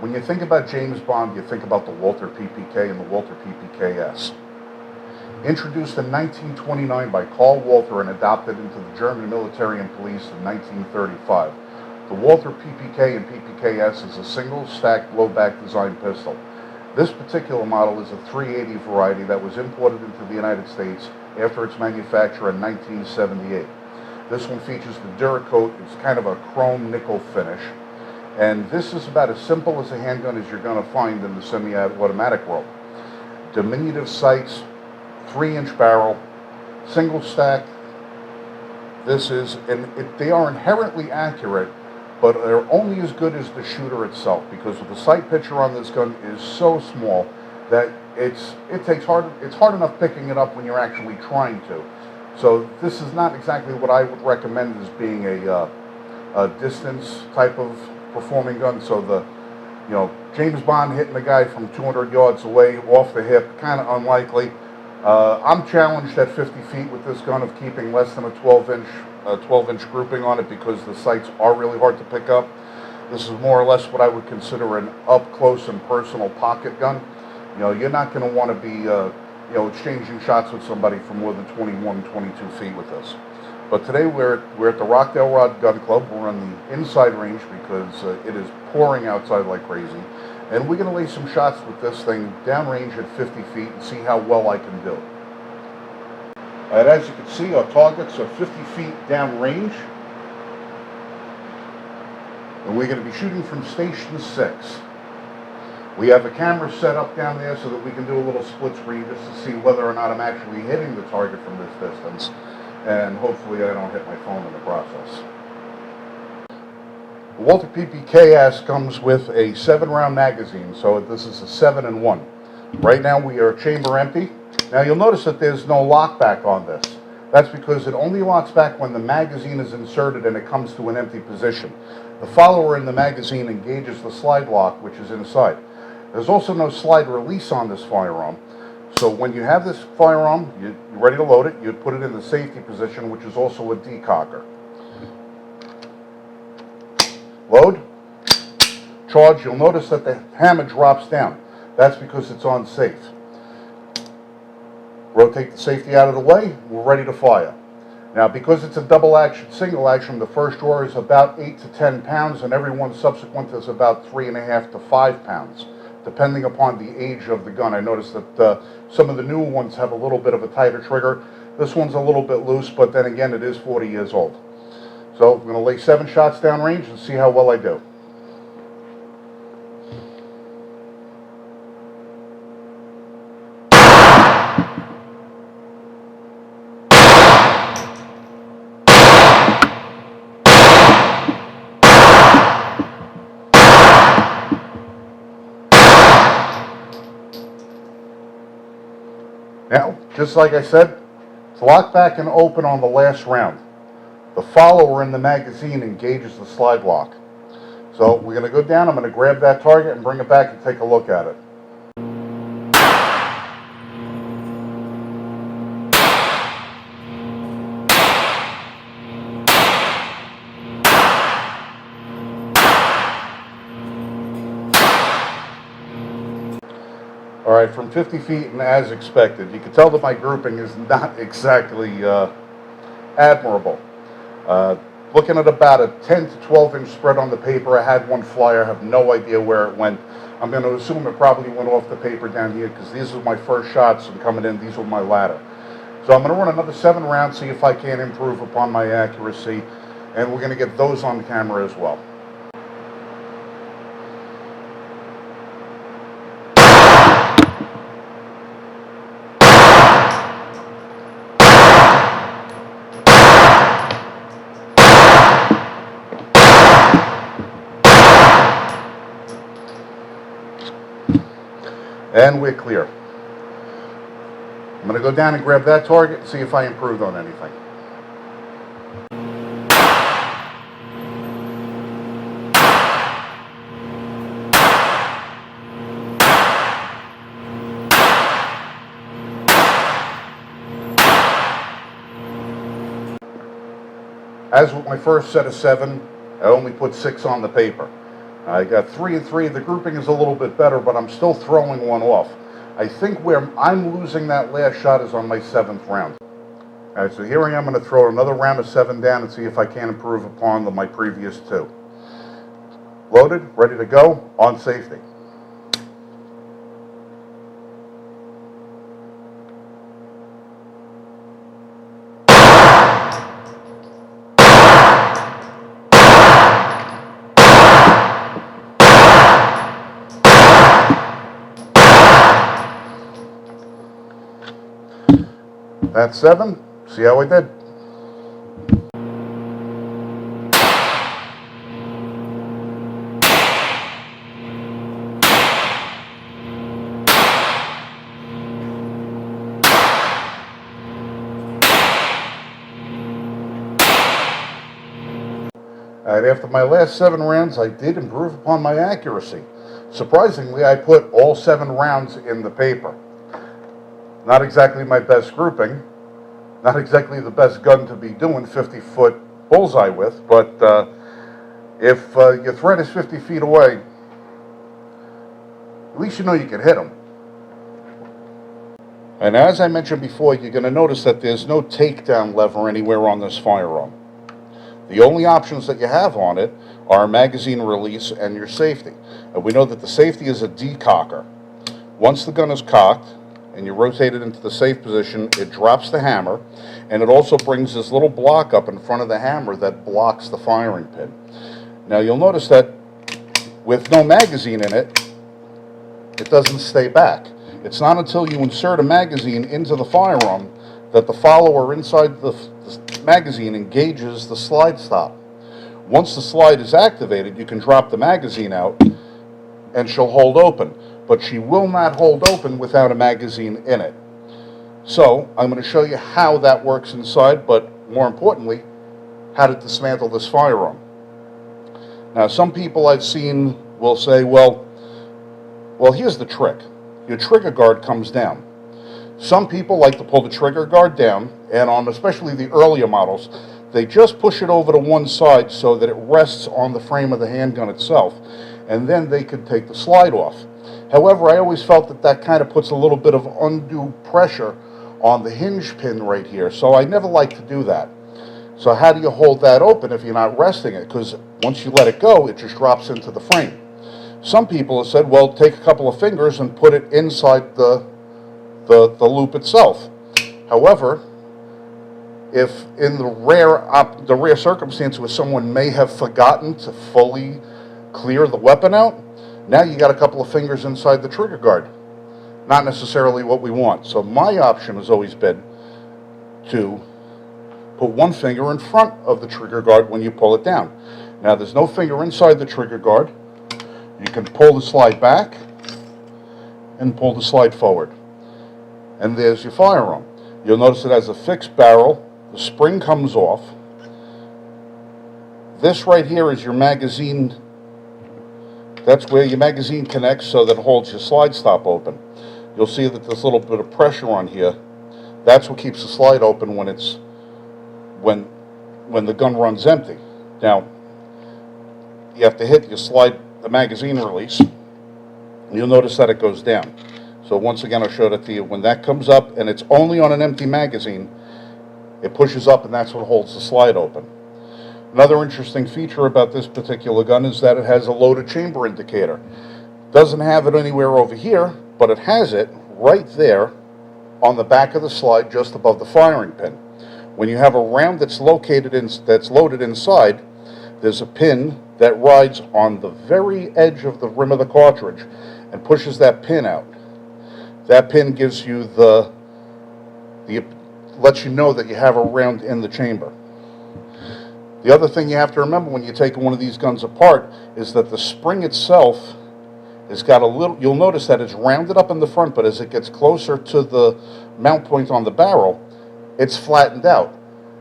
When you think about James Bond, you think about the Walther PPK and the Walther PPKS. Introduced in 1929 by Karl Walther and adopted into the German military and police in 1935. The Walther PPK and PPKS is a single-stack blowback design pistol. This particular model is a 380 variety that was imported into the United States after its manufacture in 1978. This one features the Duracoat. It's kind of a chrome nickel finish. And this is about as simple as a handgun as you're going to find in the semi-automatic world. Diminutive sights, 3-inch barrel, single stack. They are inherently accurate, but they're only as good as the shooter itself, because the sight picture on this gun is so small that it's hard enough picking it up when you're actually trying to. So this is not exactly what I would recommend as being a distance type of performing gun. So James Bond hitting a guy from 200 yards away off the hip, kind of unlikely. I'm challenged at 50 feet with this gun of keeping less than a 12-inch grouping on it, because the sights are really hard to pick up. This is more or less what I would consider an up-close and personal pocket gun. You're not going to want to be exchanging shots with somebody from more than 21, 22 feet with this. But today we're at the Rockdale Rod Gun Club. We're on the inside range because it is pouring outside like crazy. And we're going to lay some shots with this thing downrange at 50 feet and see how well I can do. And as you can see, our targets are 50 feet downrange. And we're going to be shooting from Station 6. We have a camera set up down there so that we can do a little split screen just to see whether or not I'm actually hitting the target from this distance. And hopefully I don't hit my phone in the process. The Walther PPKS comes with a 7-round magazine, so this is a 7-in-1. Right now we are chamber empty. Now you'll notice that there's no lock back on this. That's because it only locks back when the magazine is inserted and it comes to an empty position. The follower in the magazine engages the slide lock, which is inside. There's also no slide release on this firearm. So when you have this firearm, you're ready to load it, you put it in the safety position, which is also a decocker. Load, charge. You'll notice that the hammer drops down. That's because it's on safe. Rotate the safety out of the way, we're ready to fire. Now, because it's a double action, single action, the first drawer is about 8 to 10 pounds, and every one subsequent is about 3.5 to 5 pounds, depending upon the age of the gun. I noticed that some of the newer ones have a little bit of a tighter trigger. This one's a little bit loose, but then again, it is 40 years old. So I'm going to lay 7 shots downrange and see how well I do. Now, just like I said, it's locked back and open on the last round. The follower in the magazine engages the slide lock. So we're going to go down, I'm going to grab that target and bring it back and take a look at it. All right, from 50 feet and as expected, you can tell that my grouping is not exactly admirable. Looking at about a 10 to 12-inch spread on the paper, I had one flyer, I have no idea where it went. I'm going to assume it probably went off the paper down here because these are my first shots and coming in, these were my ladder. So I'm going to run another 7 rounds, see if I can improve upon my accuracy, and we're going to get those on the camera as well. And we're clear. I'm going to go down and grab that target and see if I improved on anything. As with my first set of 7, I only put 6 on the paper. I got 3 and 3. The grouping is a little bit better, but I'm still throwing one off. I think where I'm losing that last shot is on my 7th round. All right, so here I am going to throw another round of 7 down and see if I can improve upon my previous 2. Loaded, ready to go, on safety. That's 7. See how I did? All right, after my last 7 rounds, I did improve upon my accuracy. Surprisingly, I put all 7 rounds in the paper. Not exactly my best grouping, not exactly the best gun to be doing 50-foot bullseye with, but if your threat is 50 feet away, at least you know you can hit them. And as I mentioned before, you're going to notice that there's no takedown lever anywhere on this firearm. The only options that you have on it are magazine release and your safety. And we know that the safety is a decocker. Once the gun is cocked and you rotate it into the safe position, it drops the hammer, and it also brings this little block up in front of the hammer that blocks the firing pin. Now you'll notice that with no magazine in it, it doesn't stay back. It's not until you insert a magazine into the firearm that the follower inside the magazine engages the slide stop. Once the slide is activated, you can drop the magazine out and she'll hold open, but she will not hold open without a magazine in it. So I'm going to show you how that works inside, but more importantly, how to dismantle this firearm. Now, some people I've seen will say, well, here's the trick. Your trigger guard comes down. Some people like to pull the trigger guard down, and on especially the earlier models, they just push it over to one side so that it rests on the frame of the handgun itself, and then they could take the slide off. However, I always felt that that kind of puts a little bit of undue pressure on the hinge pin right here, so I never like to do that. So how do you hold that open if you're not resting it? Because once you let it go, it just drops into the frame. Some people have said, well, take a couple of fingers and put it inside the loop itself. However, if in the rare circumstance where someone may have forgotten to fully clear the weapon out, now you got a couple of fingers inside the trigger guard. Not necessarily what we want. So my option has always been to put one finger in front of the trigger guard when you pull it down. Now there's no finger inside the trigger guard. You can pull the slide back and pull the slide forward. And there's your firearm. You'll notice it has a fixed barrel. The spring comes off. This right here is your magazine. That's where your magazine connects so that it holds your slide stop open. You'll see that there's a little bit of pressure on here. That's what keeps the slide open when the gun runs empty. Now, you have to hit the magazine release. You'll notice that it goes down. So once again, I'll show that to you. When that comes up and it's only on an empty magazine, it pushes up and that's what holds the slide open. Another interesting feature about this particular gun is that it has a loaded chamber indicator. Doesn't have it anywhere over here, but it has it right there on the back of the slide just above the firing pin. When you have a round that's loaded inside, there's a pin that rides on the very edge of the rim of the cartridge and pushes that pin out. That pin gives you lets you know that you have a round in the chamber. The other thing you have to remember when you're taking one of these guns apart is that the spring itself has got you'll notice that it's rounded up in the front, but as it gets closer to the mount point on the barrel, it's flattened out.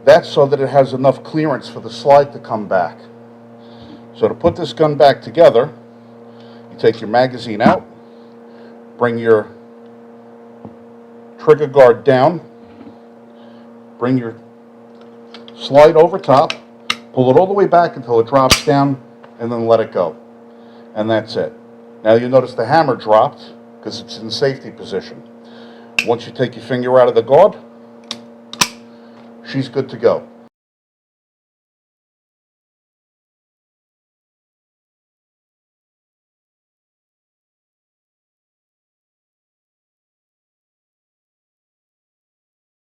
That's so that it has enough clearance for the slide to come back. So to put this gun back together, you take your magazine out, bring your trigger guard down, bring your slide over top, pull it all the way back until it drops down, and then let it go. and that's it. Now you notice the hammer dropped because it's in safety position. Once you take your finger out of the guard, she's good to go.